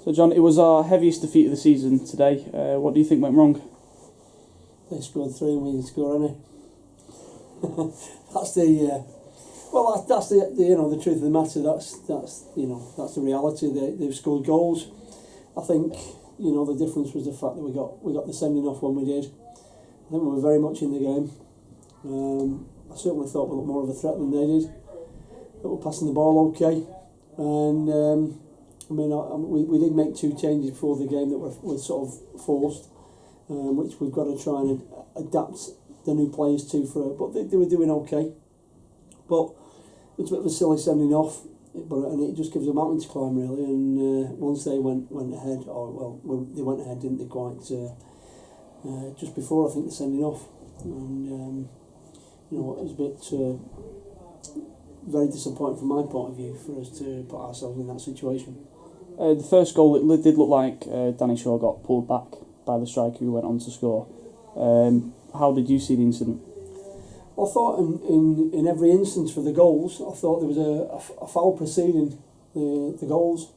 So John, it was our heaviest defeat of the season today. What do you think went wrong? They scored 3 and we didn't score any. That's the that's the the truth of the matter. That's the reality. They've scored goals. I think the difference was the fact that we got the sending off when we did. I think we were very much in the game. I certainly thought we looked more of a threat than they did. That we're passing the ball okay, and we did make 2 changes before the game that were sort of forced, which we've got to try and adapt the new players to but they were doing okay. But it's a bit of a silly sending off, and it just gives a mountain to climb really. And once they went ahead, they went ahead, didn't they? Quite just before I think the sending off, and it was a bit very disappointing from my point of view for us to put ourselves in that situation. The first goal, it did look like Danny Shaw got pulled back by the striker who went on to score. How did you see the incident? I thought in every instance for the goals, I thought there was a foul preceding the goals.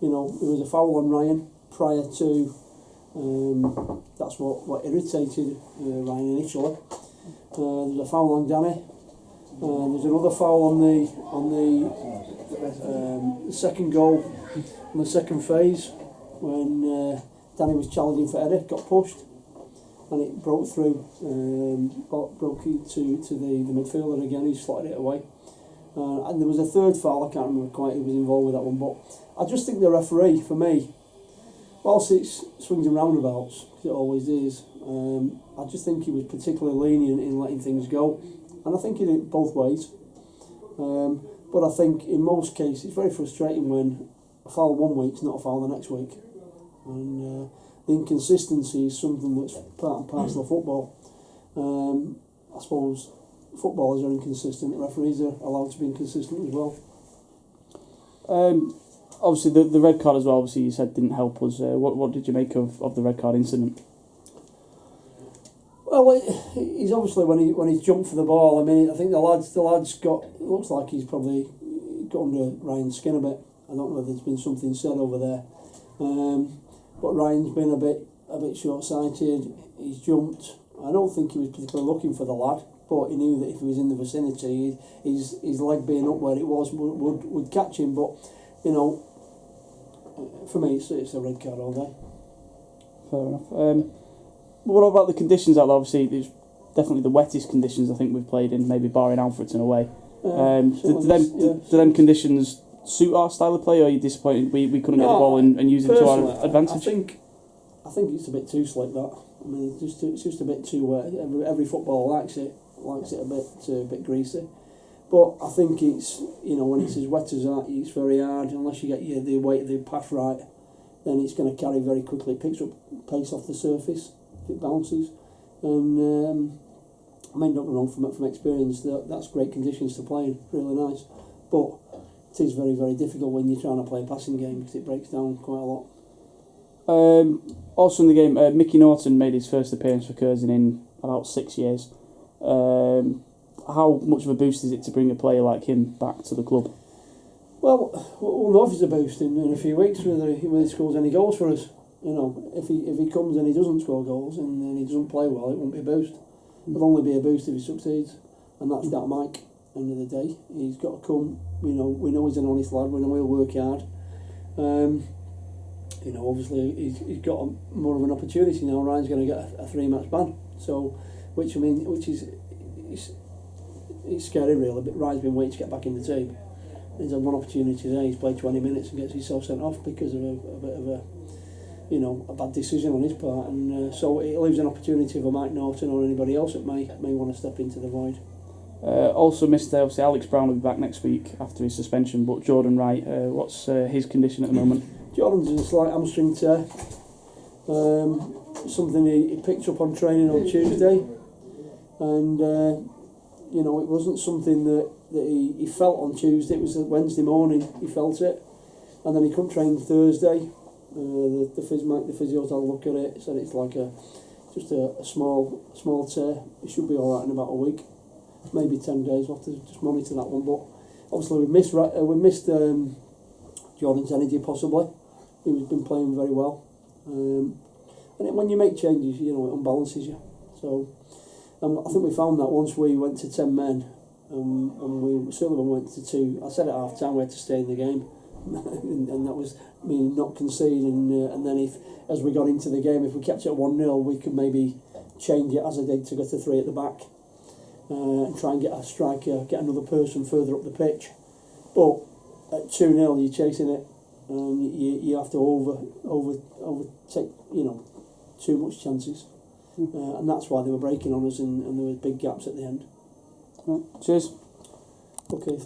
There was a foul on Ryan prior to. That's what irritated Ryan initially. There was a foul on Danny. There's another foul on the second goal, on the second phase, when Danny was challenging for header, got pushed, and it broke through, broke into the midfielder again. He slotted it away. And there was a third foul. I can't remember quite who was involved with that one, but I just think the referee, for me, whilst it's swings and roundabouts, because it always is, I just think he was particularly lenient in letting things go. And I think he did it both ways. But I think in most cases it's very frustrating when a foul one week is not a foul the next week. And the inconsistency is something that's part and parcel of football. I suppose footballers are inconsistent, referees are allowed to be inconsistent as well. Obviously the red card as well, obviously you said didn't help us. What did you make of the red card incident? Well, he's obviously when he jumped for the ball. I mean, I think the lads got. It looks like he's probably got under Ryan's skin a bit. I don't know if there's been something said over there, but Ryan's been a bit short-sighted. He's jumped. I don't think he was particularly looking for the lad, but he knew that if he was in the vicinity, his leg being up where it was would catch him. But for me, it's a red card all day. Fair enough. What about the conditions out there? Obviously, it's definitely the wettest conditions I think we've played in, maybe barring Alfredton away. Do them conditions suit our style of play, or are you disappointed we couldn't get the ball and use it to our advantage? I think it's a bit too slick, that. I mean, it's just a bit too wet. Every footballer likes it a bit greasy. But I think it's, when it's as wet as that, it's very hard. Unless you get the weight of the path right, then it's going to carry very quickly. It picks up pace off the surface. It bounces, and I mean, don't get me wrong, from experience, that's great conditions to play in, really nice, but it is very, very difficult when you're trying to play a passing game because it breaks down quite a lot. Also in the game, Mickey Norton made his first appearance for Curzon in about 6 years. How much of a boost is it to bring a player like him back to the club? Well, we'll know if it's a boost in a few weeks whether he scores any goals for us. If he comes and he doesn't score goals and then he doesn't play well, it won't be a boost. It'll only be a boost if he succeeds, and that's that Mike. End of the day, he's got to come. We know he's an honest lad. We know he'll work hard. Obviously he's got more of an opportunity now. Ryan's going to get a 3-match ban, so which is it's scary really. But Ryan's been waiting to get back in the team. He's had one opportunity today. He's played 20 minutes and gets himself sent off because of a bit of a bad decision on his part, and so it leaves an opportunity for Mike Norton or anybody else that may want to step into the void. Also missed, obviously Alex Brown will be back next week after his suspension, but Jordan Wright, what's his condition at the moment? Jordan's a slight hamstring tear, something he picked up on training on Tuesday, and it wasn't something that he felt on Tuesday. It was Wednesday morning he felt it, and then he couldn't train Thursday. The physio had a look at it, said it's like just a small tear. It should be alright in about a week, maybe 10 days. We'll have to just monitor that one. But obviously we missed Jordan's energy possibly, He's been playing very well. And when you make changes, you know, it unbalances you. So I think we found that once we went to 10 men, and Sullivan went to 2. I said at half time we had to stay in the game, and that was meaning not conceding. And then as we got into the game, if we kept it at 1-0, we could maybe change it as I did to go to 3 at the back, and try and get a striker, get another person further up the pitch. But at 2-0, you're chasing it, and you have to overtake, you know, too much chances. And that's why they were breaking on us, and there were big gaps at the end. Right. Cheers. Okay.